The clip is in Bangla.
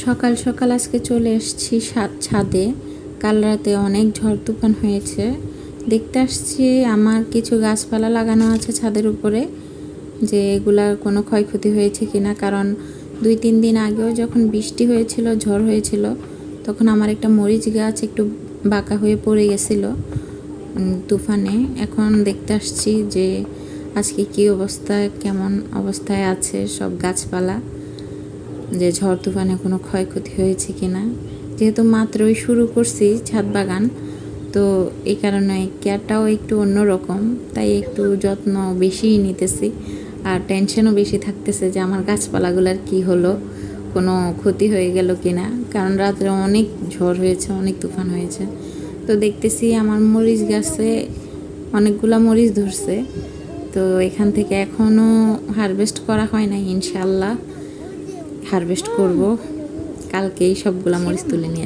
সকাল সকাল আজকে চলে এসেছি ছাদে। কাল রাতে অনেক ঝড় তুফান হয়েছে। দেখতে আসছি আমার কিছু গাছপালা লাগানো আছে ছাদের উপরে, যে এগুলার কোনো ক্ষয়ক্ষতি হয়েছে কিনা। কারণ 2-3 দিন আগেও যখন বৃষ্টি হয়েছিল, ঝড় হয়েছিল, তখন আমার একটা মরিচ গাছ একটু বাঁকা হয়ে পড়ে গেছিল তুফানে। এখন দেখতে আসছি যে আজকে কী অবস্থায়, কেমন অবস্থায় আছে সব গাছপালা, যে ঝড় তুফানে কোনো ক্ষয়ক্ষতি হয়েছে কিনা। যেহেতু মাত্রই শুরু করছি ছাদ বাগান, তো এই কারণে কেয়ারটাও একটু অন্যরকম, তাই একটু যত্ন বেশিই নিতেছি। আর টেনশনও বেশি থাকতেছে যে আমার গাছপালাগুলোর কি হলো, কোনো ক্ষতি হয়ে গেল কিনা। কারণ রাত্রে অনেক ঝড় হয়েছে, অনেক তুফান হয়েছে। তো দেখতেছি আমার মরিচ গাছে অনেকগুলা মরিচ ধরছে। তো এখান থেকে এখনও হারভেস্ট করা হয় না, ইনশাল্লাহ হারভেস্ট করব। কালকেই সবগুলা মরিচ তুলে নিয়ে যাব।